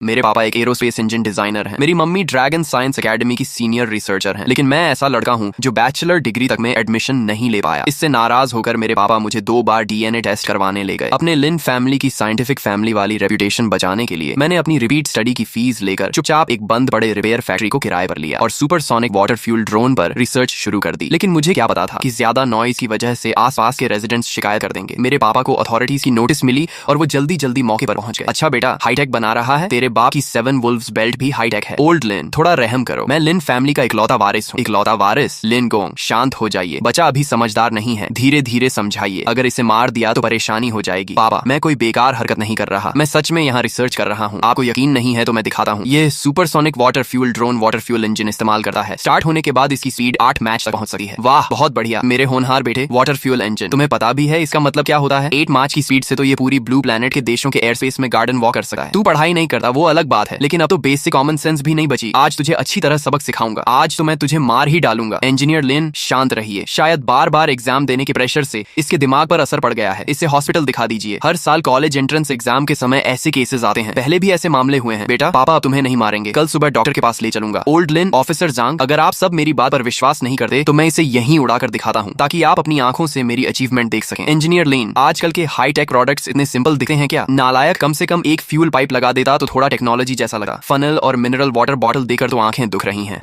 मेरे पापा एक एरोस्पेस इंजन डिजाइनर हैं। मेरी मम्मी ड्रैगन साइंस एकेडमी की सीनियर रिसर्चर हैं। लेकिन मैं ऐसा लड़का हूँ जो बैचलर डिग्री तक में एडमिशन नहीं ले पाया। इससे नाराज होकर मेरे पापा मुझे 2 बार डीएनए टेस्ट करवाने ले गए। अपने लिन फैमिली की साइंटिफिक फैमिली वाली रेपुटेशन बचाने के लिए मैंने अपनी रिपीट स्टडी की फीस लेकर चुपचाप एक बंद पड़े रिपेयर फैक्ट्री को किराए पर लिया और सुपरसोनिक वाटर फ्यूल ड्रोन पर रिसर्च शुरू कर दी। लेकिन मुझे क्या पता था कि ज्यादा नॉइज की वजह से आसपास के रेजिडेंट्स शिकायत कर देंगे। मेरे पापा को अथॉरिटीज की नोटिस मिली और वो जल्दी जल्दी मौके पर पहुंच गए। अच्छा बेटा, हाईटेक बना रहा है, तेरे बाप की 7 वुल्व्स बेल्ट भी हाईटेक है। ओल्ड लिन, थोड़ा रहम करो। मैं लिन फैमिली का इकलौता वारिस हूँ। इकलौता वारिस? लिन गोंग, शांत हो जाइए, बच्चा अभी समझदार नहीं है, धीरे धीरे समझाइए। अगर इसे मार दिया तो परेशानी हो जाएगी। पापा, मैं कोई बेकार हरकत नहीं कर रहा, मैं सच में यहाँ रिसर्च कर रहा हूँ। आपको यकीन नहीं है तो मैं दिखाता हूँ। ये supersonic water fuel drone water fuel engine इस्तेमाल करता है। स्टार्ट होने के बाद इसकी स्पीड 8 मैच तक पहुंच सकती है। वाह, बहुत बढ़िया मेरे होनहार बेटे। वाटर फ्यूल इंजन, तुम्हें पता भी है इसका मतलब क्या होता है? 8 मार्च की स्पीड से तो ये पूरी ब्लू प्लैनेट के देशों के एयर स्पेस में गार्डन वॉक कर सकता है। तू पढ़ाई नहीं करता वो अलग बात है, लेकिन अब तो बेसिक कॉमन सेंस भी नहीं बची। आज तुझे अच्छी तरह सबक सिखाऊंगा। आज तो मैं तुझे मार ही डालूंगा। इंजीनियर लिन, शांत रहिए। शायद बार बार एग्जाम देने के प्रेशर से इसके दिमाग पर असर पड़ गया है। इसे हॉस्पिटल दिखा दीजिए। हर साल कॉलेज एंट्रेंस एग्जाम के समय ऐसे केसेस आते हैं। पहले भी ऐसे मामले हुए हैं। बेटा, पापा अब तुम्हें नहीं मारेंगे। कल सुबह डॉक्टर के पास ले चलूंगा। ओल्ड लिन, ऑफिसर जांग, अगर आप सब मेरी बात पर विश्वास नहीं करते तो मैं इसे यहीं उड़ाकर दिखाता हूँ ताकि आप अपनी आंखों से मेरी अचीवमेंट देख सकें। इंजीनियर लिन, आजकल के हाई टेक प्रोडक्ट्स इतने सिंपल दिखते हैं क्या? नालायक, कम से कम एक फ्यूल पाइप लगा देता तो थोड़ा टेक्नोलॉजी जैसा लगा। फनल और मिनरल वाटर बॉटल देकर तो आंखें दुख रही हैं।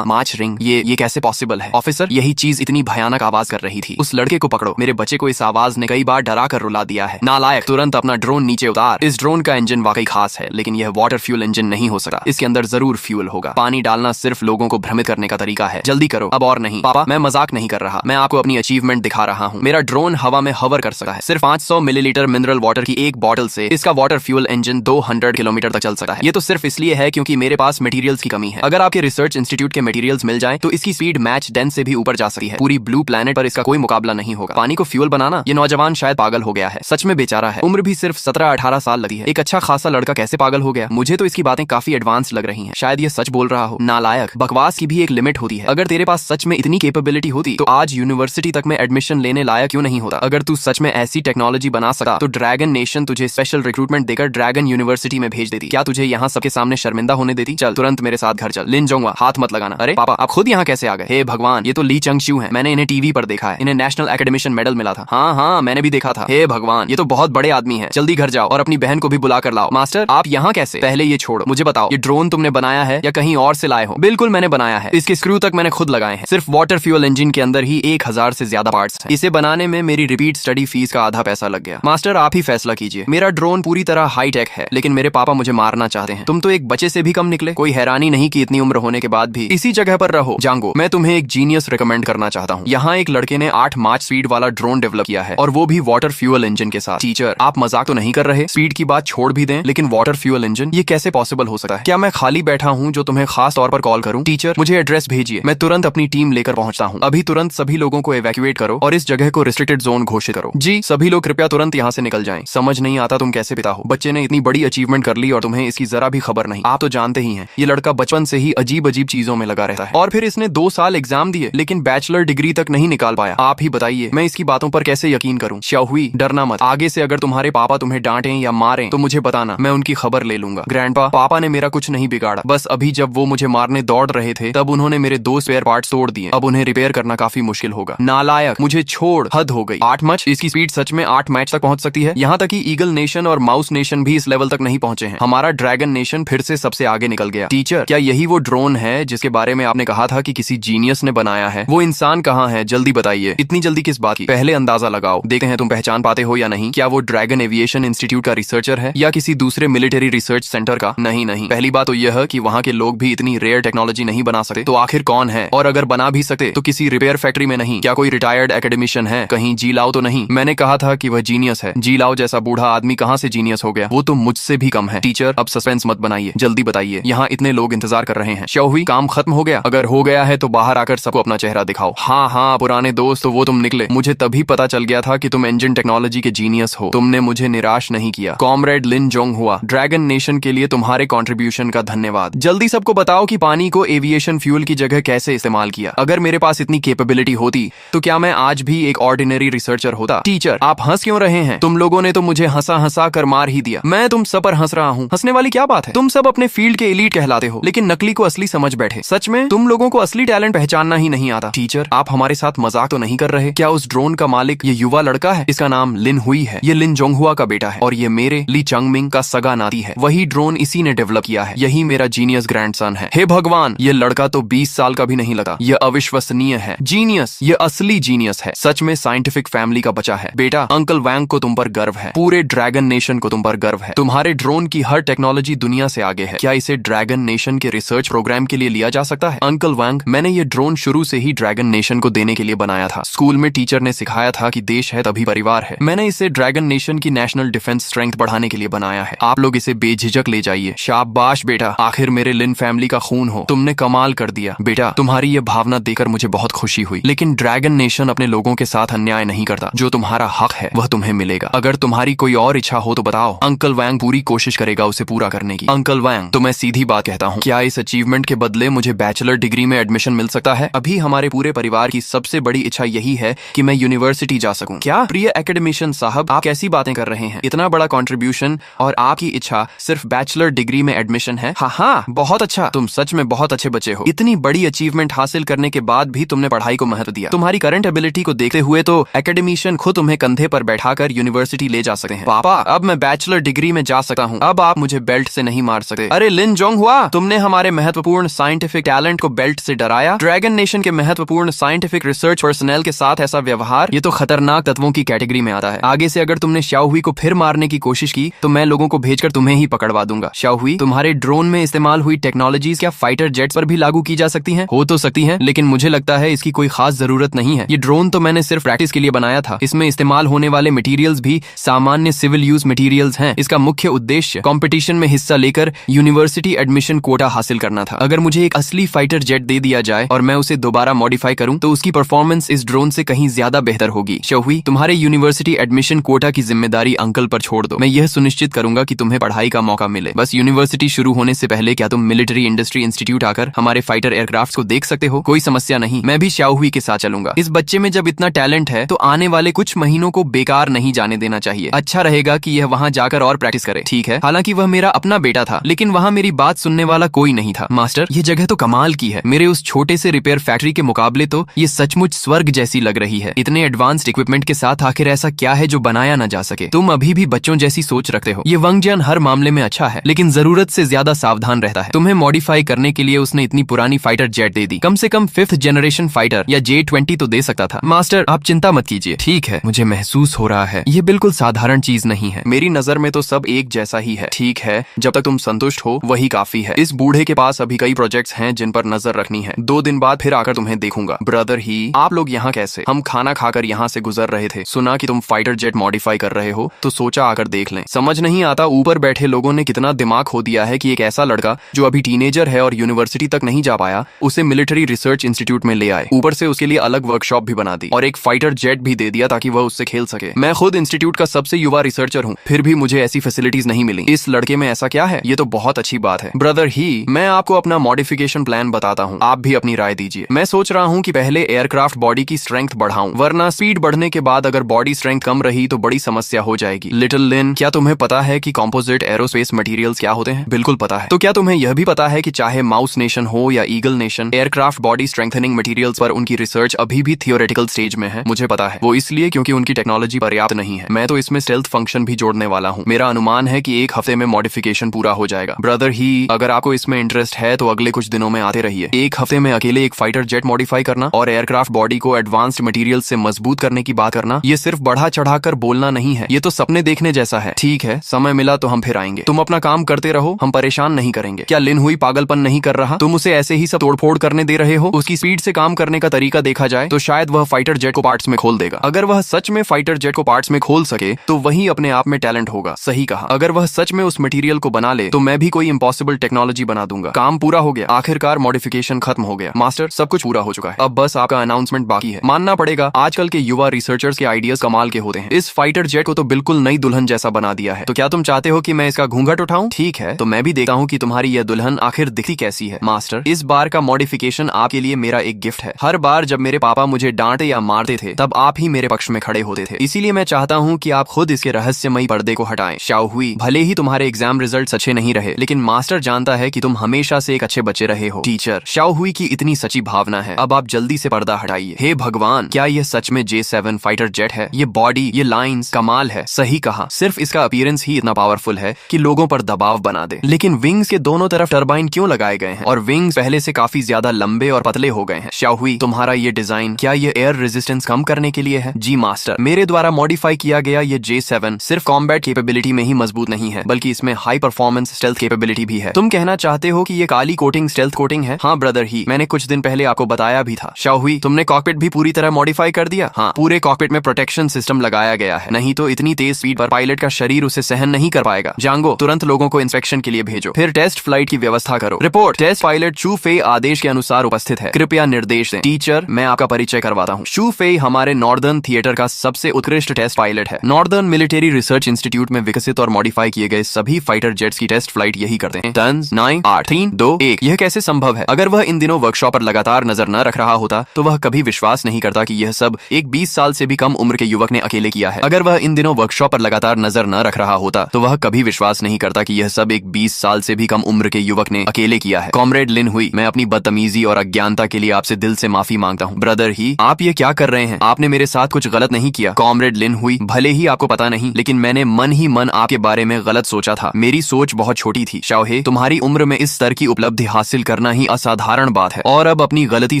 माच रिंग, ये कैसे पॉसिबल है? ऑफिसर, यही चीज इतनी भयानक आवाज कर रही थी। उस लड़के को पकड़ो। मेरे बच्चे को इस आवाज ने कई बार डरा कर रुला दिया है। नालायक, तुरंत अपना ड्रोन नीचे उतार। इस ड्रोन का इंजन वाकई खास है, लेकिन यह वाटर फ्यूल इंजन नहीं हो सकता। इसके अंदर जरूर फ्यूल होगा। पानी डालना सिर्फ लोगों को भ्रमित करने का तरीका है। जल्दी करो अब और नहीं। पापा, मैं मजाक नहीं कर रहा, मैं आपको अपनी अचीवमेंट दिखा रहा हूँ। मेरा ड्रोन हवा में हवर कर सकता है। सिर्फ 500 मिलीलीटर मिनरल वाटर की एक बॉटल से इसका वाटर फ्यूल इंजन 200 किलोमीटर तक चल सकता है। ये तो सिर्फ इसलिए है क्योंकि मेरे पास मटेरियल्स की कमी है। अगर आपके रिसर्च इंस्टीट्यूट के मटेरियल्स मिल जाएं तो इसकी स्पीड मैच 10 से भी ऊपर जा सकती है। पूरी ब्लू प्लैनेट पर इसका कोई मुकाबला नहीं होगा। पानी को फ्यूल बनाना, ये नौजवान शायद पागल हो गया है। सच में बेचारा है, उम्र भी सिर्फ 17-18 साल लगी है। एक अच्छा खासा लड़का कैसे पागल हो गया? मुझे तो इसकी बातें काफी एडवांस लग रही हैं। शायद ये सच बोल रहा हो। नालायक, बकवास की भी एक लिमिट होती है। अगर तेरे पास सच में इतनी कैपेबिलिटी होती तो आज यूनिवर्सिटी तक में एडमिशन लेने लायक क्यों नहीं होता? अगर तू सच में ऐसी टेक्नोलॉजी बना सकता तो ड्रैगन नेशन तुझे स्पेशल रिक्रूटमेंट देकर ड्रैगन यूनिवर्सिटी में भेज देती। क्या तुझे यहाँ सबके सामने शर्मिंदा होने देती? चल तुरंत मेरे साथ घर चल। लिन जोंगवा, हाथ मत लगाना। अरे पापा, आप खुद यहाँ कैसे आ गए? हे भगवान, ये तो ली चंगशू हैं। मैंने इन्हें टीवी पर देखा है। इन्हें नेशनल एकेडमिशन मेडल मिला था। हाँ, मैंने भी देखा था। हे भगवान, ये तो बहुत बड़े आदमी है। जल्दी घर जाओ और अपनी बहन को भी बुला कर लाओ। मास्टर, आप यहाँ कैसे? पहले ये छोड़ो, मुझे बताओ, ये ड्रोन तुमने बनाया है या कहीं और से लाए हो? बिल्कुल मैंने बनाया है। इसके स्क्रू तक मैंने खुद लगाए हैं। सिर्फ वाटर फ्यूल इंजन के अंदर ही 1000 से ज्यादा पार्ट्स हैं। इसे बनाने में मेरी रिपीट स्टडी फीस का आधा पैसा लग गया। मास्टर, आप ही फैसला कीजिए। मेरा ड्रोन पूरी तरह हाई टेक है, लेकिन मेरे पापा मुझे मारना चाहते हैं। तुम तो एक बच्चे से भी कम निकले। कोई हैरानी नहीं कि इतनी उम्र होने के बाद भी इसी जगह पर रहो। जांगो, मैं तुम्हें एक जीनियस रिकमेंड करना चाहता हूँ। यहाँ एक लड़के ने 8 मार्च स्पीड वाला ड्रोन डेवलप किया है और वो भी वाटर फ्यूल इंजन के साथ। टीचर, आप मजाक तो नहीं कर रहे? स्पीड की बात छोड़ भी दें, लेकिन वाटर फ्यूल इंजन, ये कैसे पॉसिबल हो सकता है? क्या मैं खाली बैठा हूँ जो तुम्हें खास तौर पर कॉल करूँ? टीचर, मुझे एड्रेस भेजिए, मैं तुरंत अपनी टीम लेकर पहुंचता हूँ। अभी तुरंत सभी लोगों को इवैक्यूएट करो और इस जगह को रिस्ट्रिक्टेड जोन घोषित करो। जी, सभी लोग कृपया तुरंत यहाँ से निकल जाएं। समझ नहीं आता तुम कैसे पिता हो। बच्चे ने इतनी बड़ी अचीवमेंट कर ली और तुम्हें इसकी जरा भी खबर नहीं। आप तो जानते ही हैं, ये लड़का बचपन से ही अजीब अजीब चीजों में लगा रहता है और फिर इसने 2 साल एग्जाम दिए लेकिन बैचलर डिग्री तक नहीं निकाल पाया। आप ही बताइए, मैं इसकी बातों पर कैसे यकीन करूं? शाओहुई, डरना मत। आगे से अगर तुम्हारे पापा तुम्हें डांटें या मारें तो मुझे बताना, मैं उनकी खबर ले लूंगा। ग्रैंडपा, पापा ने मेरा कुछ नहीं बिगाड़ा। बस अभी जब वो मुझे मारने दौड़ रहे थे तब उन्होंने मेरे 2 स्पेयर पार्ट्स तोड़ दिए। अब उन्हें रिपेयर करना काफी मुश्किल होगा। नालायक, मुझे छोड़, हद हो गई। 8 मैच, इसकी स्पीड सच में 8 मैच तक पहुंच सकती है। यहाँ तक कि ईगल नेशन और माउस नेशन भी इस लेवल तक नहीं पहुंचे हैं। हमारा ड्रैगन नेशन फिर से सबसे आगे निकल गया। टीचर, क्या यही वो ड्रोन है जिसके बारे में आपने कहा था कि किसी जीनियस ने बनाया है? वो इंसान कहाँ है? जल्दी बताइए। इतनी जल्दी किस बात की? पहले अंदाजा लगाओ, देखते हैं तुम पहचान पाते हो या नहीं। क्या वो ड्रैगन एविएशन इंस्टीट्यूट का रिसर्चर है या किसी दूसरे मिलिट्री रिसर्च सेंटर का? नहीं, पहली बात तो यह कि वहाँ के लोग भी इतनी रेयर टेक्नोलॉजी नहीं बना सकते। तो आखिर कौन है? और अगर बना भी सकते तो किसी रिपेयर फैक्ट्री में नहीं। क्या कोई रिटायर्ड एकेडमिशियन है? कहीं जी लाओ तो नहीं? मैंने कहा था कि वह जीनियस है। जी लाओ जैसा बूढ़ा आदमी कहाँ से जीनियस हो गया? वो तो मुझसे भी कम है। टीचर, अब सस्पेंस मत बनाइए, जल्दी बताइए। यहाँ इतने लोग इंतजार कर रहे हैं। शाओहुई, काम खत्म हो गया? अगर हो गया है तो बाहर आकर सबको अपना चेहरा दिखाओ। हाँ, पुराने दोस्त, तो वो तुम निकले। मुझे तभी पता चल गया था कि तुम इंजन टेक्नोलॉजी के जीनियस हो। तुमने मुझे निराश नहीं किया। कॉमरेड लिन जोंगहुआ, ड्रैगन नेशन के लिए तुम्हारे कंट्रीब्यूशन का धन्यवाद। जल्दी सबको बताओ कि पानी को एविएशन फ्यूल की जगह कैसे इस्तेमाल किया। अगर मेरे पास इतनी कैपेबिलिटी होती तो क्या मैं आज भी एक ऑर्डिनरी रिसर्चर होता? टीचर, आप हंस क्यों रहे हैं? तुम लोगों ने तो मुझे हंसा कर मार ही दिया। मैं तुम सब पर हंस रहा हूँ। हूँ। हंसने वाली क्या बात है, तुम सब अपने फील्ड के एलीट कहलाते हो, लेकिन नकली को असली समझ बैठे। सच में तुम लोगों को असली टैलेंट पहचानना ही नहीं आता। टीचर, आप हमारे साथ मजाक तो नहीं कर रहे? क्या उस ड्रोन का मालिक ये युवा लड़का है? इसका नाम लिन हुई है। ये लिन जोंगहुआ का बेटा है और ये मेरे ली चंगमिंग का सगा नाती है। वही ड्रोन इसी ने डेवलप किया है। यही मेरा जीनियस ग्रैंडसन है। हे भगवान, ये लड़का तो 20 साल का भी नहीं लगा। ये अविश्वसनीय है। जीनियस, ये असली जीनियस है। सच में साइंटिफिक फैमिली का बच्चा है। बेटा, अंकल वैंग को तुम पर गर्व है। पूरे ड्रैगन नेशन को तुम पर गर्व है। तुम्हारे ड्रोन की हर टेक्नोलॉजी दुनिया से आगे है। क्या इसे ड्रैगन नेशन के रिसर्च प्रोग्राम के लिए लिया जा सकता है? अंकल वैंग, मैंने ये ड्रोन शुरू से ही ड्रैगन नेशन को देने के लिए बनाया था। स्कूल में टीचर ने सिखाया था कि देश है तभी परिवार है। मैंने इसे ड्रैगन नेशन की नेशनल डिफेंस स्ट्रेंथ बढ़ाने के लिए बनाया है। आप लोग इसे बेझिझक ले जाइए। शाबाश बेटा, आखिर मेरे लिन फैमिली का खून हो। तुमने कमाल कर दिया। बेटा, तुम्हारी ये भावना देखकर मुझे बहुत खुशी हुई, लेकिन ड्रैगन नेशन अपने लोगों के साथ अन्याय नहीं करता। जो तुम्हारा हक है वह तुम्हें मिलेगा। अगर तुम्हारी कोई और इच्छा हो तो बताओ। अंकल वैंग पूरी कोशिश करेगा उसे पूरा करने की। अंकल वैंग, तो मैं सीधी बात कहता हूँ, क्या इस अचीवमेंट के बदले मुझे बैचलर डिग्री में एडमिशन मिल सकता है? अभी हमारे पूरे परिवार की सबसे बड़ी इच्छा यही है कि मैं यूनिवर्सिटी जा सकूं। क्या प्रिय एकेडमिशियन साहब, आप कैसी बातें कर रहे हैं? इतना बड़ा कंट्रीब्यूशन और आपकी इच्छा सिर्फ बैचलर डिग्री में एडमिशन है? हाँ, बहुत अच्छा। तुम सच में बहुत अच्छे बच्चे हो। इतनी बड़ी अचीवमेंट हासिल करने के बाद भी तुमने पढ़ाई को महत्व दिया। तुम्हारी करंट एबिलिटी को देखते हुए तो एकेडमिशियन खुद तुम्हें कंधे पर बैठाकर यूनिवर्सिटी ले जा सकते हैं। पापा, अब मैं बैचलर डिग्री में जा सकता हूँ। अब आप मुझे बेल्ट से नहीं मार सकते। अरे लिन जोंगहुआ, तुमने हमारे महत्वपूर्ण साइंटिफिक टैलेंट को बेल्ट से डराया। ड्रैगन नेशन के महत्वपूर्ण साइंटिफिक रिसर्च पर्सनल के साथ ऐसा व्यवहार, ये तो खतरनाक तत्वों की कैटेगरी में आता है। आगे से अगर तुमने शाओ हुई को फिर मारने की कोशिश की तो मैं लोगों को भेजकर तुम्हें ही पकड़वा दूंगा। शाओ हुई, तुम्हारे ड्रोन में इस्तेमाल हुई टेक्नोलॉजीज क्या फाइटर जेट्स पर भी लागू की जा सकती हैं? हो तो सकती हैं, लेकिन मुझे लगता है इसकी कोई खास जरूरत नहीं है। ये ड्रोन तो मैंने सिर्फ प्रैक्टिस के लिए बनाया था। इसमें इस्तेमाल होने वाले मटेरियल्स भी सामान्य सिविल यूज मटेरियल्स हैं। इसका मुख्य उद्देश्य कंपटीशन में हिस्सा लेकर यूनिवर्सिटी एडमिशन कोटा हासिल करना था। अगर मुझे एक असली फाइटर जेट दे दिया जाए और मैं उसे दोबारा मॉडिफाई करूं तो उसकी परफॉर्मेंस इस ड्रोन से कहीं ज्यादा बेहतर होगी। शौहुई, तुम्हारे यूनिवर्सिटी एडमिशन कोटा की जिम्मेदारी अंकल पर छोड़ दो। मैं यह सुनिश्चित करूंगा कि तुम्हें पढ़ाई का मौका मिले। बस यूनिवर्सिटी शुरू होने से पहले क्या तुम मिलिट्री इंडस्ट्री इंस्टीट्यूट आकर हमारे फाइटर एयरक्राफ्ट को देख सकते हो? कोई समस्या नहीं, मैं भी शाओ हुई के साथ चलूंगा। इस बच्चे में जब इतना टैलेंट है तो आने वाले कुछ महीनों को बेकार नहीं जाने देना चाहिए। अच्छा रहेगा कि यह वहाँ जाकर और प्रैक्टिस करे। ठीक है, हालांकि वह मेरा अपना बेटा था, लेकिन वहाँ मेरी बात सुनने वाला कोई नहीं था। मास्टर, ये जगह तो कमाल की है। मेरे उस छोटे से रिपेयर फैक्ट्री के मुकाबले तो ये सचमुच स्वर्ग जैसी लग रही है। इतने एडवांस्ड इक्विपमेंट के साथ आखिर ऐसा क्या है जो बनाया न जा सके? तुम अभी भी बच्चों जैसी सोच रखते हो। ये वंगजियान हर मामले में अच्छा है, लेकिन जरूरत से ज्यादा सावधान रहता है। तुम्हें मॉडिफाई करने के लिए उसने इतनी पुरानी फाइटर जेट दे दी। कम से कम 5th जनरेशन फाइटर या J-20 तो दे सकता था। मास्टर, आप चिंता मत कीजिए। ठीक है, मुझे महसूस हो रहा है ये बिल्कुल साधारण चीज नहीं है। मेरी नजर में तो सब एक जैसा ही है। ठीक है, जब तक तुम संतुष्ट हो वही काफी है। इस बूढ़े के पास अभी कई प्रोजेक्ट्स हैं जिन पर नजर रखनी है। 2 दिन बाद फिर आकर तुम्हें देखूंगा। ब्रदर ही, आप लोग यहाँ कैसे? हम खाना खाकर यहाँ से गुजर रहे थे, सुना कि तुम फाइटर जेट मॉडिफाई कर रहे हो तो सोचा आकर देख लें। समझ नहीं आता ऊपर बैठे लोगों ने कितना दिमाग खो दिया है कि एक ऐसा लड़का जो अभी टीनेजर है और यूनिवर्सिटी तक नहीं जा पाया, उसे मिलिट्री रिसर्च इंस्टीट्यूट में ले आए। ऊपर से उसके लिए अलग वर्कशॉप भी बना दी और एक फाइटर जेट भी दे दिया ताकि वह उससे खेल सके। मैं खुद इंस्टीट्यूट का सबसे युवा रिसर्चर हूँ, फिर भी मुझे ऐसी फैसिलिटीज नहीं मिली। इस लड़के में ऐसा क्या है? ये तो बहुत अच्छी बात है। ब्रदर ही, मैं आपको अपना मॉडिफिकेशन प्लान बताता हूँ, आप भी अपनी राय दीजिए। मैं सोच रहा हूँ कि पहले एयरक्राफ्ट बॉडी की स्ट्रेंथ बढ़ाऊं, वरना स्पीड बढ़ने के बाद अगर बॉडी स्ट्रेंथ कम रही तो बड़ी समस्या हो जाएगी। लिटिल लिन, क्या तुम्हें पता है कि कॉम्पोजिट एरोस्पेस मटेरियल्स क्या होते हैं? बिल्कुल पता है। तो क्या तुम्हें यह भी पता है कि चाहे माउस नेशन हो या eagle nation, aircraft body strengthening materials पर उनकी रिसर्च अभी भी थियोरेटिकल स्टेज में है? मुझे पता है, वो इसलिए क्योंकि उनकी टेक्नोलॉजी पर्याप्त नहीं है। मैं तो इसमें स्टेल्थ फंक्शन भी जोड़ने वाला हूँ। मेरा अनुमान है कि 1 हफ्ते में मॉडिफिकेशन पूरा हो जाएगा। ब्रदर ही, अगर आपको इसमें इंटरेस्ट है तो अगले कुछ दिनों में आते रहिए। 1 हफ्ते में अकेले एक फाइटर जेट मॉडिफाई करना और एयरक्राफ्ट बॉडी को एडवांस्ड मटेरियल से मजबूत करने की बात करना, ये सिर्फ बढ़ा चढ़ाकर बोलना नहीं है, ये तो सपने देखने जैसा है। ठीक है, समय मिला तो हम फिर आएंगे। तुम अपना काम करते रहो, हम परेशान नहीं करेंगे। क्या लिन हुई पागलपन नहीं कर रहा? तुम उसे ऐसे ही सब तोड़फोड़ करने दे रहे हो? उसकी स्पीड से काम करने का तरीका देखा जाए तो शायद वह फाइटर जेट को पार्ट्स में खोल देगा। अगर वह सच में फाइटर जेट को पार्ट्स में खोल सके तो वही अपने आप में टैलेंट होगा। सही कहा। अगर वह सच में उस मटेरियल को बना ले तो मैं भी कोई इम्पॉसिबल टेक्नोलॉजी बना दूंगा। काम पूरा हो गया, आखिरकार मॉडिफिकेशन खत्म हो गया। मास्टर, सब कुछ पूरा हो चुका है, अब बस आपका अनाउंसमेंट बाकी है। मानना पड़ेगा, आजकल के युवा रिसर्चर्स के आइडियाज कमाल के होते हैं। इस फाइटर जेट को तो बिल्कुल नई दुल्हन जैसा बना दिया है। तो क्या तुम चाहते हो कि मैं इसका घूंघट उठाऊं? ठीक है, तो मैं भी देखता हूँ कि तुम्हारी यह दुल्हन आखिर दिखती कैसी है। मास्टर, इस बार का मॉडिफिकेशन आपके लिए मेरा एक गिफ्ट है। हर बार जब मेरे पापा मुझे डांटे या मारते थे तब आप ही मेरे पक्ष में खड़े होते थे, इसीलिए मैं चाहता हूँ कि आप खुद इसके रहस्यमयी पर्दे को हटाएं। शाओ हुई, भले ही तुम्हारे तुम्हारे एग्जाम रिजल्ट अच्छे नहीं रहे, लेकिन मास्टर जानता है कि तुम हमेशा से एक अच्छे बच्चे रहे हो। टीचर, शाओ हुई की इतनी सच्ची भावना है, अब आप जल्दी से पर्दा हटाइए। हे भगवान, क्या यह सच में J7 फाइटर जेट है? ये बॉडी, ये लाइंस, कमाल है। सही कहा, सिर्फ इसका अपीयरेंस ही इतना पावरफुल है कि लोगों पर दबाव बना दे। लेकिन विंग्स के दोनों तरफ टरबाइन क्यों लगाए गए हैं? और विंग्स पहले से काफी ज्यादा लंबे और पतले हो गए हैं। शाओ हुई, तुम्हारा ये डिजाइन, क्या ये एयर रेजिस्टेंस कम करने के लिए है? जी मास्टर, मेरे द्वारा मॉडिफाई किया गया ये J7 सिर्फ कॉम्बैट कैपेबिलिटी में ही मजबूत नहीं है, बल्कि इसमें हाई परफॉर्मेंस स्टेल्थ कैपेबिलिटी भी है। तुम कहना चाहते हो कि ये काली कोटिंग स्टेल्थ कोटिंग है? हाँ ब्रदर ही, मैंने कुछ दिन पहले आपको बताया भी था। शाओ हुई, तुमने कॉकपिट भी पूरी तरह मॉडिफाई कर दिया? हाँ, पूरे कॉकपिट में प्रोटेक्शन सिस्टम लगाया गया है, नहीं तो इतनी तेज स्पीड पर पायलट का शरीर उसे सहन नहीं कर पाएगा। जांगो, तुरंत लोगों को इंस्पेक्शन के लिए भेजो, फिर टेस्ट फ्लाइट की व्यवस्था करो। रिपोर्ट, टेस्ट पायलट शू फेई आदेश के अनुसार उपस्थित है, कृपया निर्देश दें। टीचर, मैं आपका परिचय करवाता हूँ। शू फेई हमारे नॉर्दर्न थिएटर का सबसे उत्कृष्ट टेस्ट पायलट है। नॉर्दर्न मिलिट्री रिसर्च इंस्टीट्यूट में विकसित और मॉडिफाई किए गए सभी फाइटर जेट्स की टेस्ट फ्लाइट यही करते हैं। 10, 9, 8, 3, 2, 1। यह कैसे संभव है? अगर वह इन दिनों वर्कशॉप पर लगातार नजर न रख रहा होता तो वह कभी विश्वास नहीं करता कि यह सब एक 20 साल से भी कम उम्र के युवक ने अकेले किया है। अगर वह इन दिनों वर्कशॉप पर लगातार नजर न रख रहा होता तो वह कभी विश्वास नहीं करता कि यह सब एक 20 साल से भी कम उम्र के युवक ने अकेले किया है। कॉमरेड लिन हुई, मैं अपनी बदतमीजी और अज्ञानता के लिए आपसे दिल से माफी मांगता हूँ। ब्रदर ही, आप ये क्या कर रहे हैं? आपने मेरे साथ कुछ गलत नहीं किया। कॉमरेड लिन हुई, भले ही आपको पता नहीं, लेकिन मैंने मन ही मन आपके बारे में गलत सोचा था। मेरी सोच बहुत छोटी थी। शाओहे, तुम्हारी उम्र में इस स्तर की उपलब्धि हासिल करना ही असाधारण बात है, और अब अपनी गलती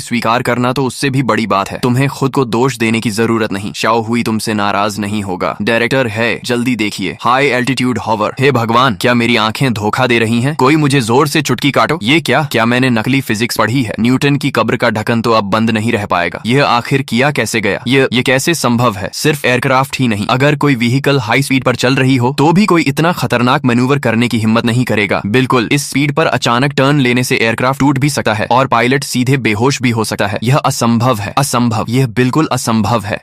स्वीकार करना तो उससे भी बड़ी बात है। तुम्हें खुद को दोष देने की जरूरत नहीं। शाओ हुई तुमसे नाराज नहीं होगा। डायरेक्टर है, जल्दी देखिए। High altitude hover. हे भगवान, क्या मेरी आंखें धोखा दे रही हैं? कोई मुझे जोर से चुटकी काटो। ये क्या मैंने नकली फिजिक्स पढ़ी है? न्यूटन की कब्र का ढक्कन तो अब बंद नहीं रह पाएगा। यह आखिर किया कैसे गया? ये कैसे संभव है? सिर्फ एयरक्राफ्ट ही नहीं, अगर कोई व्हीकल हाई स्पीड पर चल रही हो तो भी कोई इतना खतरनाक मैन्यूवर करने की हिम्मत नहीं करेगा। बिल्कुल, इस स्पीड पर अचानक टर्न लेने से एयरक्राफ्ट टूट भी सकता है और पायलट सीधे बेहोश भी हो सकता है। यह असंभव है, असंभव, यह बिल्कुल असंभव है।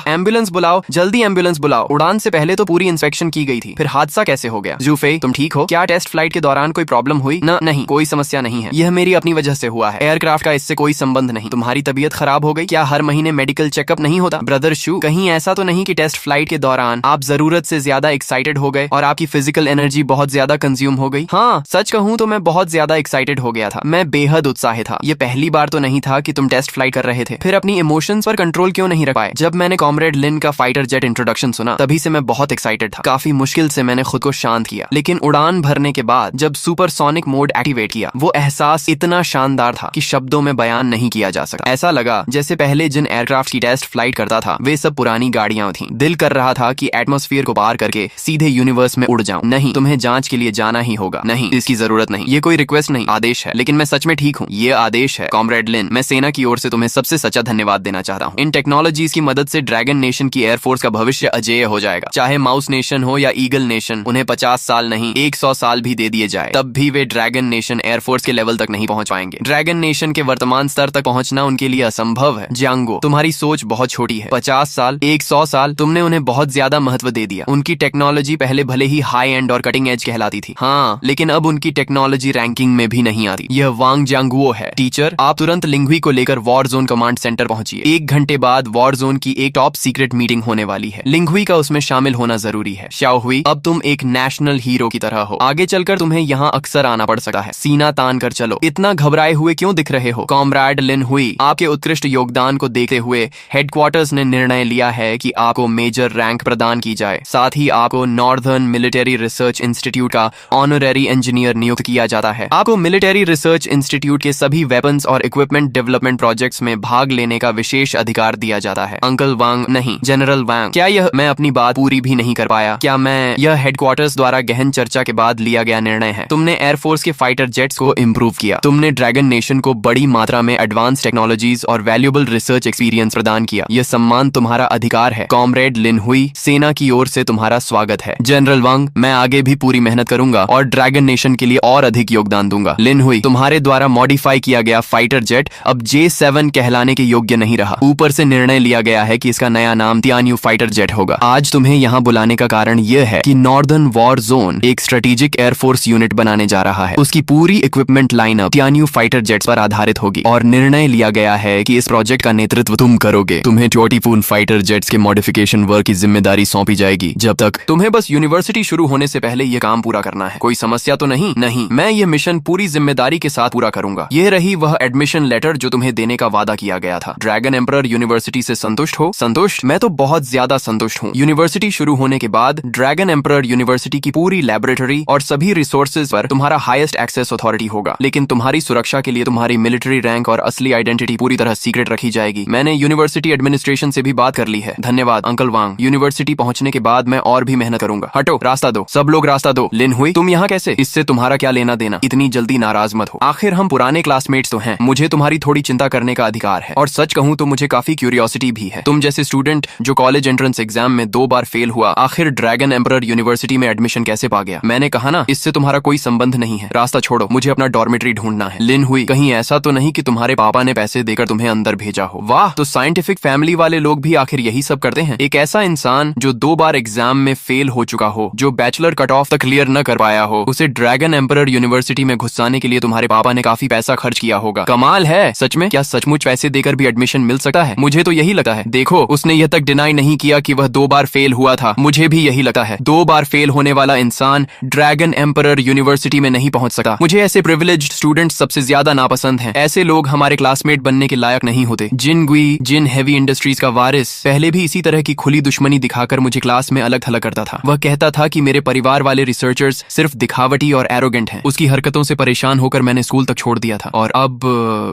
एम्बुलेंस बुलाओ, जल्दी एम्बुलेंस बुलाओ। उड़ान से पहले तो पूरी इंस्पेक्शन की गई थी, फिर हादसा कैसे हो गया? जूफे, तुम ठीक हो? क्या टेस्ट फ्लाइट के दौरान कोई प्रॉब्लम हुई? नहीं, कोई समस्या नहीं है। यह मेरी अपनी वजह से हुआ है, एयरक्राफ्ट का इससे कोई संबंध नहीं। तुम्हारी तबीयत खराब हो गई? क्या हर महीने मेडिकल चेकअप नहीं होता? ब्रदर शू, कहीं ऐसा तो नहीं कि टेस्ट फ्लाइट के दौरान आप जरूरत से ज्यादा एक्साइटेड हो गए और आपकी फिजिकल एनर्जी बहुत ज्यादा कंज्यूम हो गई? हाँ, सच कहूँ तो मैं बहुत ज्यादा एक्साइटेड हो गया था। मैं बेहद उत्साहित था। ये पहली बार तो नहीं था कि तुम टेस्ट फ्लाइट कर रहे थे। फिर अपनी इमोशंस पर कंट्रोल क्यों नहीं रख पाए? जब मैंने कॉमरेड लिन का फाइटर जेट इंट्रोडक्शन सुना तभी से मैं बहुत एक्साइटेड था। काफी मुश्किल से मैंने खुद को शांत किया, लेकिन उड़ान भरने के बाद जब सुपरसोनिक मोड एक्टिवेट किया, वो एहसास इतना शानदार था कि शब्दों में बयान नहीं किया जा सकता। ऐसा लगा जैसे पहले जिन एयरक्राफ्ट की टेस्ट फ्लाइट करता था वे सब पुरानी गाड़ियां थी। दिल कर रहा था कि एटमॉस्फेयर को पार करके सीधे यूनिवर्स में उड़ जाऊं। नहीं, तुम्हें जांच के लिए जाना ही होगा। नहीं, इसकी जरूरत नहीं। ये कोई रिक्वेस्ट नहीं, आदेश है। लेकिन मैं सच में ठीक हूँ, ये आदेश है। कॉमरेड लिन, मैं सेना की ओर से तुम्हें सबसे सच्चा धन्यवाद देना चाहता हूँ। इन टेक्नोलॉजीज की मदद से ड्रैगन नेशन की एयरफोर्स का भविष्य अजेय हो जाएगा। चाहे माउस नेशन हो या ईगल नेशन, उन्हें 50 साल नहीं 100 साल भी दे दिए जाए, तब भी वे ड्रैगन नेशन एयरफोर्स के लेवल तक नहीं पहुंच पाएंगे। ड्रैगन नेशन के वर्तमान स्तर तक पहुंचना उनके लिए असंभव है। जियांगो, तुम्हारी सोच बहुत छोटी है। 50 साल, 100 साल, तुमने उन्हें बहुत ज्यादा महत्व दे दिया। उनकी टेक्नोलॉजी पहले भले ही हाई एंड और कटिंग एज कहलाती थी, हाँ, लेकिन अब उनकी टेक्नोलॉजी रैंकिंग में भी नहीं आती। यह वांग जियांगुओ है। टीचर, आप तुरंत लिंगुई को लेकर वॉर जोन कमांड सेंटर पहुंचिए। 1 घंटे बाद वॉर जोन की एक टॉप सीक्रेट मीटिंग होने वाली है। लिंगुई का उसमें शामिल होना जरूरी है। शाओ हुई, अब तुम एक नेशनल हीरो की तरह हो। आगे चलकर तुम्हें यहाँ अक्सर आना पड़ सकता है। सीना तान कर चलो। इतना घबराए हुए क्यों दिख रहे हो? कॉमरेड लिन हुई, आपके उत्कृष्ट योगदान को देखते हुए हेडक्वार्टर्स ने निर्णय लिया है कि आपको मेजर रैंक प्रदान की जाए। साथ ही आपको नॉर्दर्न मिलिट्री रिसर्च इंस्टीट्यूट का ऑनररी इंजीनियर नियुक्त किया जाता है। आपको मिलिट्री रिसर्च इंस्टीट्यूट के सभी वेपन्स और इक्विपमेंट डेवलपमेंट प्रोजेक्ट्स में भाग लेने का विशेष अधिकार दिया जाता है। अंकल वांग, नहीं, जनरल वांग, क्या यह मैं अपनी बात पूरी भी नहीं कर पाया? क्या मैं यह हेडक्वार्टर्स द्वारा गहन चर्चा के बाद लिया गया निर्णय है। तुमने एयरफोर्स के फाइटर जेट्स को इम्प्रूव किया। तुमने ड्रैगन नेशन को बड़ी मात्रा में एडवांस टेक्नोलॉजीज और वैल्यूएबल रिसर्च एक्सपीरियंस प्रदान किया। यह सम्मान तुम्हारा अधिकार है। कॉमरेड लिन हुई, सेना की ओर से तुम्हारा स्वागत है। जनरल वांग, मैं आगे भी पूरी मेहनत करूंगा और ड्रैगन नेशन के लिए और अधिक योगदान दूंगा। लिन हुई, तुम्हारे द्वारा मॉडिफाई किया गया फाइटर जेट अब J7 कहलाने के योग्य नहीं रहा। ऊपर से निर्णय लिया गया है कि इसका नया नाम तियान्यू फाइटर जेट होगा। आज तुम्हें यहाँ बुलाने का कारण यह है कि नॉर्दर्न वॉर जोन एक स्ट्रेटेजिक एयरफोर्स यूनिट बनाने जा रहा है। उसकी पूरी इक्विपमेंट लाइनअप तियान्यू फाइटर जेट्स पर आधारित होगी और निर्णय लिया गया है कि इस प्रोजेक्ट का नेतृत्व तुम करोगे। तुम्हें ट्योटीफून फाइटर जेट्स के मॉडिफिकेशन वर्क की जिम्मेदारी सौंपी जाएगी। जब तक तुम्हें बस यूनिवर्सिटी शुरू होने से पहले ये काम पूरा करना है। कोई समस्या तो नहीं? नहीं, मैं ये मिशन पूरी जिम्मेदारी के साथ पूरा करूंगा। ये रही वह एडमिशन लेटर जो तुम्हें देने का वादा किया गया था। ड्रैगन एम्परर यूनिवर्सिटी से संतुष्ट हो? संतुष्ट? मैं तो बहुत ज्यादा संतुष्ट हूँ। यूनिवर्सिटी शुरू होने के बाद ड्रैगन एम्परर यूनिवर्सिटी की पूरी लैबोरेटरी और सभी रिसोर्सेज पर तुम्हारा हाईएस्ट एक्सेस अथॉरिटी होगा, लेकिन तुम्हारी सुरक्षा के लिए तुम्हारी मिलिट्री रैंक और असली आइडेंटिटी पूरी तरह सीक्रेट रखी जाएगी। मैंने यूनिवर्सिटी एडमिनिस्ट्रेशन से भी बात कर ली है। धन्यवाद अंकल वांग। यूनिवर्सिटी पहुंचने के बाद मैं और भी मेहनत करूंगा। हटो, रास्ता दो, सब लोग रास्ता दो। लिन हुई, तुम यहाँ कैसे? इससे तुम्हारा क्या लेना देना? इतनी जल्दी नाराज मत हो, आखिर हम पुराने क्लासमेट्स तो हैं। मुझे तुम्हारी थोड़ी चिंता करने का अधिकार है, और सच कहूँ तो मुझे काफी क्यूरियोसिटी भी है। तुम जैसे स्टूडेंट जो कॉलेज एंट्रेंस एग्जाम में 2 बार फेल हुआ, आखिर ड्रैगन एम्परर यूनिवर्सिटी में एडमिशन कैसे पा गया? मैंने कहा ना, इससे तुम्हारा कोई संबंध नहीं है। रास्ता छोड़ो, मुझे अपना डॉर्मेट्री ढूंढना है। लिन हुई, कहीं ऐसा तो नहीं कि तुम्हारे पापा ने पैसे देकर तुम्हें अंदर भेजा हो? वाह, तो साइंटिफिक फैमिली वाले लोग भी आखिर यही सब करते हैं। एक ऐसा इंसान जो 2 बार एग्जाम में फेल हो चुका हो, जो बैचलर कट ऑफ तक क्लियर न कर पाया हो, उसे ड्रैगन एम्परर यूनिवर्सिटी में घुसाने के लिए तुम्हारे पापा ने काफी पैसा खर्च किया होगा। कमाल है सच में। क्या सचमुच पैसे देकर भी एडमिशन मिल सकता है? मुझे तो यही लगता है। देखो, उसने यह तक डिनाई नहीं किया कि वह 2 बार फेल हुआ था। मुझे भी यही लगता है। 2 बार फेल होने वाला इंसान ड्रैगन एम्परर यूनिवर्सिटी में नहीं पहुंच सका। मुझे ऐसे प्रिविलेज्ड स्टूडेंट्स सबसे ज्यादा नापसंद हैं। ऐसे लोग हमारे क्लासमेट बनने के लायक नहीं होते। जिन गुई, जिन हेवी इंडस्ट्रीज का वारिस, पहले भी इसी तरह की खुली दुश्मनी दिखाकर मुझे क्लास में अलग थलग करता था। वह कहता था कि मेरे परिवार वाले रिसर्चर्स सिर्फ दिखावटी और एरोगेंट हैं। उसकी हरकतों से परेशान होकर मैंने स्कूल तक छोड़ दिया था, और अब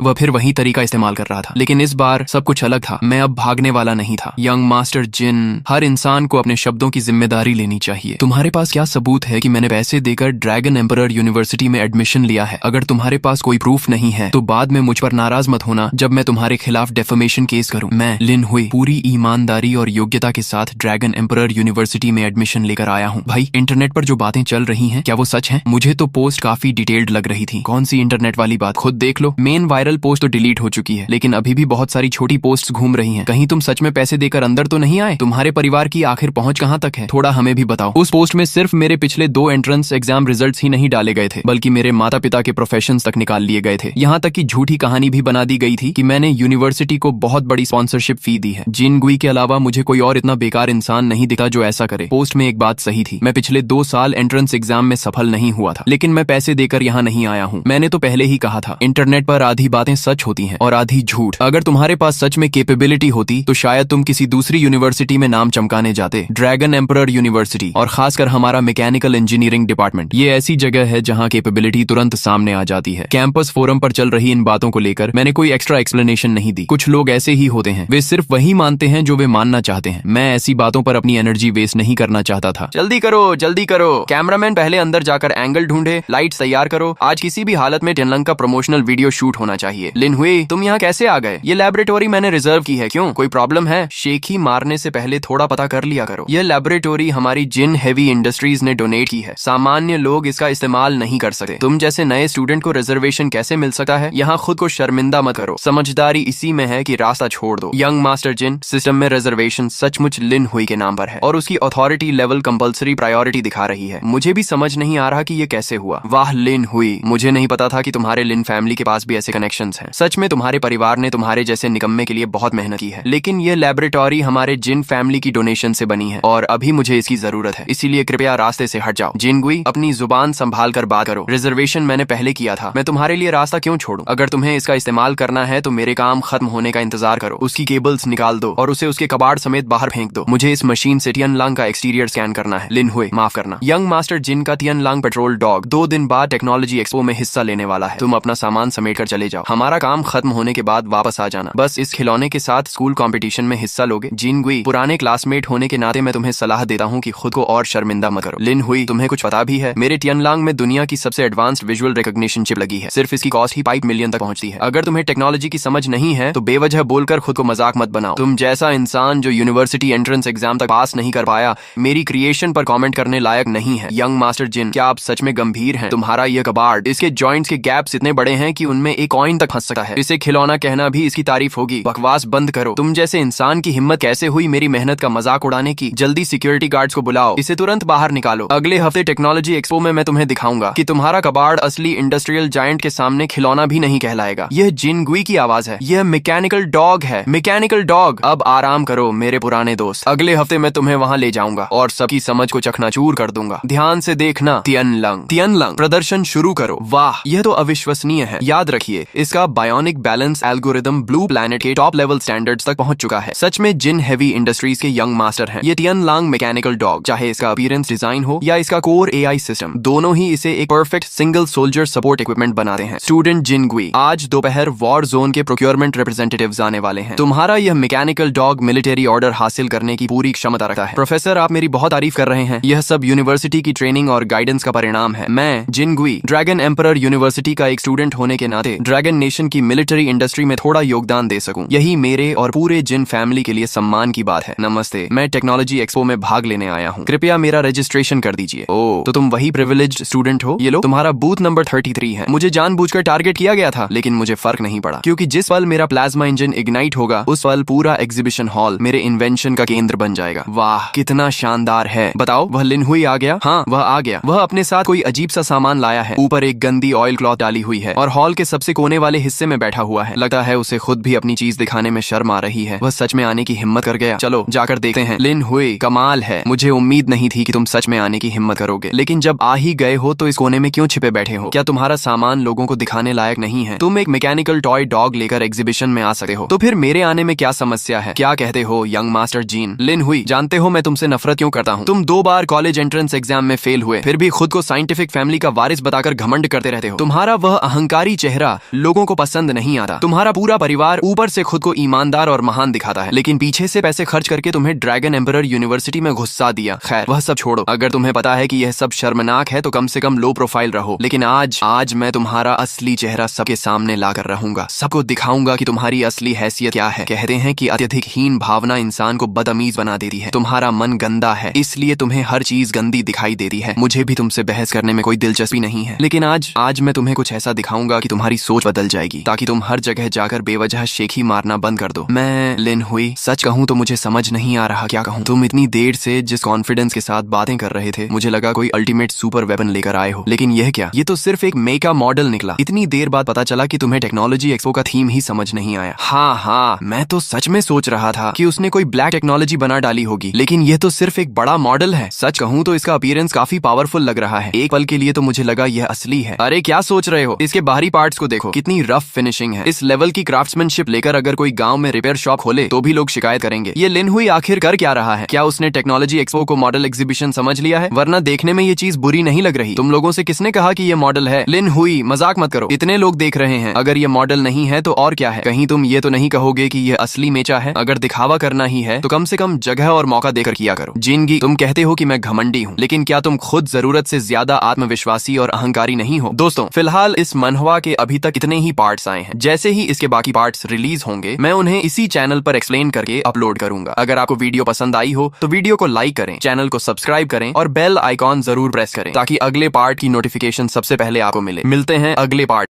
वह फिर वही तरीका इस्तेमाल कर रहा था। लेकिन इस बार सब कुछ अलग था। मैं अब भागने वाला नहीं था। यंग मास्टर जिन, हर इंसान को अपने शब्दों की जिम्मेदारी लेनी चाहिए। तुम्हारे पास क्या सबूत है कि मैंने पैसे देकर ड्रैगन एम्परर यूनिवर्सिटी में एडमिशन लिया है? अगर तुम्हारे पास कोई प्रूफ नहीं है तो बाद में मुझ पर नाराज मत होना जब मैं तुम्हारे खिलाफ डेफेमेशन केस करूं। मैं लिन हुई पूरी ईमानदारी और योग्यता के साथ ड्रैगन एम्परर यूनिवर्सिटी में एडमिशन लेकर आया हूँ। भाई, इंटरनेट पर जो बातें चल रही हैं, क्या वो सच हैं? मुझे तो पोस्ट काफी डिटेल्ड लग रही थी। कौन सी इंटरनेट वाली बात? खुद देख लो। मेन वायरल पोस्ट तो डिलीट हो चुकी है, लेकिन अभी भी बहुत सारी छोटी पोस्ट्स घूम रही हैं। कहीं तुम सच में पैसे देकर अंदर तो नहीं आए? तुम्हारे परिवार की आखिर पहुंच कहां तक है? थोड़ा हमें भी बताओ। उस पोस्ट में सिर्फ मेरे पिछले 2 एंट्रेंस एग्जाम रिजल्ट्स ही नहीं डाले गए थे, बल्कि मेरे माता पिता के प्रोफेशंस तक निकाल लिए गए थे। यहाँ तक कि झूठी कहानी भी बना दी गई थी कि मैंने यूनिवर्सिटी को बहुत बड़ी स्पॉन्सरशिप फी दी है। जिन गुई के अलावा मुझे कोई और इतना बेकार इंसान नहीं दिखा जो ऐसा करे। पोस्ट में एक बात सही थी, मैं पिछले 2 साल एंट्रेंस एग्जाम में सफल नहीं हुआ था, लेकिन मैं पैसे देकर यहाँ नहीं आया हूँ। मैंने तो पहले ही कहा था, इंटरनेट पर आधी बातें सच होती हैं और आधी झूठ। अगर तुम्हारे पास सच में कैपेबिलिटी होती तो शायद तुम किसी दूसरी यूनिवर्सिटी में नाम चमकाने जाते। ड्रैगन एम्परर यूनिवर्सिटी, और खासकर हमारा मैकेनिकल इंजीनियरिंग डिपार्टमेंट, ये ऐसी जगह है जहाँ कैपेबिलिटी तुरंत सामने आ जाती है। कैंपस फोरम पर चल रही इन बातों को लेकर मैंने कोई एक्स्ट्रा एक्सप्लेनेशन नहीं दी। कुछ लोग ऐसे ही होते हैं, वे सिर्फ वही मानते हैं जो वे मानना चाहते हैं। मैं ऐसी बातों पर अपनी एनर्जी वेस्ट नहीं करना चाहता था। जल्दी करो, जल्दी करो। कैमरामैन पहले अंदर जाकर एंगल ढूंढे, लाइट्स तैयार करो। आज किसी भी हालत में टिनलंग का प्रमोशनल वीडियो शूट होना चाहिए। लिन हुई, तुम यहाँ कैसे आ गए? ये लैबोरेटोरी मैंने रिजर्व की है। क्यों, कोई प्रॉब्लम है? शेखी मारने से पहले थोड़ा पता कर लिया करो। यह लैबोरेटोरी हमारी जिन हेवी इंडस्ट्रीज ने डोनेट की है। सामान्य लोग इसका इस्तेमाल नहीं कर सकते। तुम जैसे नए स्टूडेंट को रिजर्वेशन कैसे मिल सकता है? यहाँ खुद को शर्मिंदा मत करो। समझदारी इसी में है कि रास्ता छोड़ दो। यंग मास्टर जिन, सिस्टम में रिजर्वेशन सचमुच लिन हुई के नाम पर है, और उसकी अथॉरिटी लेवल कंपल्सरी प्रायोरिटी दिखा रही है। मुझे भी समझ नहीं आ रहा कि ये कैसे हुआ। वाह लिन हुई, मुझे नहीं पता था कि तुम्हारे लिन फैमिली के पास भी ऐसे कनेक्शंस हैं। सच में तुम्हारे परिवार ने तुम्हारे जैसे निकम्मे के लिए बहुत मेहनत की है। लेकिन ये लैबोरेटोरी हमारे जिन फैमिली की डोनेशन से बनी है, और अभी मुझे इसकी जरूरत है। इसीलिए कृपया रास्ते से हट जाओ। जिन गुई, अपनी जुबान संभाल कर बात करो। रिजर्वेशन मैंने पहले किया था, मैं तुम्हारे लिए रास्ता क्यों छोड़ूं? अगर तुम्हें इसका इस्तेमाल करना है तो मेरे काम खत्म होने का इंतजार करो। उसकी केबल्स निकाल दो और उसे उसके कबाड़ समेत बाहर फेंक दो। मुझे इस मशीन से टियनलांग का एक्सटीरियर स्कैन करना है। लिन हुई, माफ करना। यंग मास्टर जिन का टियनलांग पेट्रोल डॉग 2 दिन बाद टेक्नोलॉजी एक्सपो में हिस्सा लेने वाला है। तुम अपना सामान समेट कर चले जाओ। हमारा काम खत्म होने के बाद वापस आ जाना। बस इस खिलौने के साथ स्कूल कंपटीशन में हिस्सा लोगे। जिन गुई, पुराने क्लासमेट होने के नाते मैं तुम्हें सलाह देता हूँ कि खुद को और शर्मिंदा मत करो। लिन हुई, तुम्हें कुछ पता भी है? मेरे टियनलांग में दुनिया की सबसे एडवांस्ड विजुअल रिकॉग्निशन चिप लगी है। सिर्फ इसकी कॉस्ट ही 5 मिलियन तक पहुंचती है। अगर तुम्हें टेक्नोलॉजी की समझ नहीं है तो बेवजह बोलकर खुद को मजाक मत बनाओ। तुम जैसा इंसान जो यूनिवर्सिटी एंट्रेंस एग्जाम तक पास नहीं कर पाया, मेरी क्रिएशन पर कमेंट करने लायक नहीं है। यंग मास्टर जिन, क्या आप सच में गंभीर हैं? तुम्हारा यह कबाड़, इसके जॉइंट्स के गैप्स इतने बड़े हैं कि उनमें एक कॉइन तक फंस सकता है। इसे खिलौना कहना भी इसकी तारीफ होगी। बकवास बंद करो। तुम जैसे इंसान की हिम्मत कैसे हुई मेरी मेहनत का मजाक उड़ाने की? जल्दी सिक्योरिटी गार्ड्स को बुलाओ, इसे तुरंत बाहर निकालो। अगले हफ्ते टेक्नोलॉजी एक्सपो में मैं तुम्हें दिखाऊंगा कि तुम्हारा कबाड़ असली इंडस्ट्रियल जायंट के सामने खिलौना भी नहीं कहलाएगा। यह जिन गुई की आवाज है। यह मैकेनिकल डॉग है। Mechanical dog. अब आराम करो मेरे पुराने दोस्त। अगले हफ्ते मैं तुम्हें वहां ले जाऊंगा और सबकी समझ को चकनाचूर चूर कर दूंगा। ध्यान से देखना। तियनलंग प्रदर्शन शुरू करो। वाह, यह तो अविश्वसनीय है। याद रखिए, इसका bionic balance algorithm blue planet के टॉप लेवल स्टैंडर्ड्स तक पहुंच चुका है। सच में जिन हेवी इंडस्ट्रीज के यंग मास्टर हैं ये तियनलांग मैकेनिकल डॉग। चाहे इसका अपीयरेंस डिजाइन हो या इसका कोर एआई सिस्टम, दोनों ही इसे एक perfect single soldier support equipment बनाते हैं। स्टूडेंट जिनगुई, आज दोपहर वॉर जोन के प्रोक्योरमेंट रिप्रेजेंटेटिव्स आने वाले हैं। तुम्हारा यह मैकेनिकल डॉग मिलिट्री ऑर्डर हासिल करने की पूरी क्षमता रखता है। प्रोफेसर, आप मेरी बहुत तारीफ कर रहे हैं। यह सब यूनिवर्सिटी की ट्रेनिंग और गाइडेंस का परिणाम है। मैं जिनगुई, ड्रैगन एम्परर यूनिवर्सिटी का एक स्टूडेंट होने के नाते ड्रैगन नेशन की मिलिट्री इंडस्ट्री में थोड़ा योगदान दे सकूं, यही मेरे और पूरे जिन फैमिली के लिए सम्मान की बात है। नमस्ते, मैं टेक्नोलॉजी एक्सपो में भाग लेने आया हूँ। कृपया मेरा रजिस्ट्रेशन कर दीजिए। ओह, तो तुम वही प्रिविलेज्ड स्टूडेंट हो। ये लो, तुम्हारा बूथ नंबर 33 है। मुझे जानबूझकर टारगेट किया गया था, लेकिन मुझे फर्क नहीं पड़ा, क्योंकि जिस पल मेरा प्लाज्मा इंजन इग्नाइट होगा उस पल पूरा एग्जीबिशन हॉल मेरे इन्वेंशन का केंद्र बन जाएगा। वाह, कितना शानदार है। बताओ, वह लिन हुई आ गया? हाँ, वह आ गया। वह अपने साथ कोई अजीब सा सामान लाया है। ऊपर एक गंदी ऑयल क्लॉथ डाली हुई है और हॉल के सबसे कोने वाले हिस्से में बैठा हुआ है। लगता है उसे खुद भी अपनी चीज दिखाने में शर्म आ रही है। वह सच में आने की हिम्मत कर गया। चलो जाकर देखते हैं। लिन हुई, कमाल है। मुझे उम्मीद नहीं थी कि तुम सच में आने की हिम्मत करोगे, लेकिन जब आ ही गए हो तो इस कोने में क्यों छिपे बैठे हो? क्या तुम्हारा सामान लोगों को दिखाने लायक नहीं है? तुम एक मैकेनिकल टॉय डॉग लेकर एग्जीबिशन में आ सकते हो, तो फिर मेरे आने में क्या समस्या है? क्या कहते हो यंग मास्टर जीन? लिन हुई, जानते हो मैं तुमसे नफरत क्यों करता हूँ? तुम 2 बार कॉलेज एंट्रेंस एग्जाम में फेल हुए, फिर भी खुद को साइंटिफिक फैमिली का वारिस बताकर घमंड करते रहते हो। तुम्हारा वह अहंकारी चेहरा लोगों को पसंद नहीं आता। तुम्हारा पूरा परिवार ऊपर से खुद को ईमानदार और महान दिखाता है, लेकिन पीछे से पैसे खर्च करके तुम्हें ड्रैगन एम्परर यूनिवर्सिटी में घुसा दिया। खैर, वह सब छोड़ो। अगर तुम्हें पता है कि यह सब शर्मनाक है तो कम से कम लो प्रोफाइल रहो। लेकिन आज मैं तुम्हारा असली चेहरा सबके सामने लाकर रहूंगा। सबको दिखाऊंगा कि तुम्हारी असली हैसियत क्या है। कहते हैं कि अत्यधिक हीन भावना इंसान को बदअमीज बना देती है। तुम्हारा मन गंदा है, इसलिए तुम्हें हर चीज गंदी दिखाई देती है। मुझे भी तुमसे बहस करने में कोई दिलचस्पी नहीं है, लेकिन आज मैं तुम्हें कुछ ऐसा दिखाऊंगा कि तुम्हारी सोच बदल जाएगी, ताकि तुम हर जगह जाकर बेवजह शेखी मारना बंद कर दो। मैं लिन हुई, सच कहूँ तो मुझे समझ नहीं आ रहा क्या कहूँ। तुम इतनी देर से जिस कॉन्फिडेंस के साथ बातें कर रहे थे, मुझे लगा कोई अल्टीमेट सुपर वेपन लेकर आए हो, लेकिन यह क्या? ये तो सिर्फ एक मेका मॉडल निकला। इतनी देर बाद पता चला कि तुम्हें टेक्नोलॉजी एक्सपो का थीम ही समझ नहीं आया। हाँ, मैं तो सच में सोच रहा था कि उसने कोई ब्लैक टेक्नोलॉजी बना डाली होगी, लेकिन यह तो सिर्फ एक बड़ा मॉडल है। सच कहूँ तो इसका अपीयरेंस काफी पावरफुल लग रहा है। एक पल के लिए तो मुझे लगा यह असली है। अरे क्या सोच रहे हो? इसके बाहरी पार्ट्स को देखो, कितनी रफ फिनिशिंग है। इस लेवल की क्राफ्ट्समैनशिप लेकर अगर कोई गांव में रिपेयर शॉप खोले तो भी लोग शिकायत करेंगे। ये लिन हुई आखिर कर क्या रहा है? क्या उसने टेक्नोलॉजी एक्सपो को मॉडल एग्जीबिशन समझ लिया है? वरना देखने में ये चीज बुरी नहीं लग रही। तुम लोगों से किसने कहा कि ये मॉडल है? लिन हुई, मजाक मत करो। इतने लोग देख रहे हैं, अगर ये मॉडल नहीं है तो और क्या है? कहीं तुम ये तो नहीं कहोगे कि ये असली मेचा है? अगर दिखावा करना ही है तो कम से कम जगह और मौका देकर किया करो। जिनगी, तुम कहते हो कि मैं घमंडी हूँ, लेकिन क्या तुम खुद जरूरत से ज्यादा आत्मविश्वासी और अहंकारी नहीं हो? दोस्तों, फिलहाल इस मनहवा के अभी तक इतने ही पार्ट्स आए हैं। जैसे ही इसके बाकी पार्ट्स रिलीज होंगे, मैं उन्हें इसी चैनल पर एक्सप्लेन करके अपलोड करूंगा। अगर आपको वीडियो पसंद आई हो तो वीडियो को लाइक करें, चैनल को सब्सक्राइब करें और बेल आइकॉन जरूर प्रेस करें, ताकि अगले पार्ट की नोटिफिकेशन सबसे पहले आपको मिले। मिलते हैं अगले पार्ट।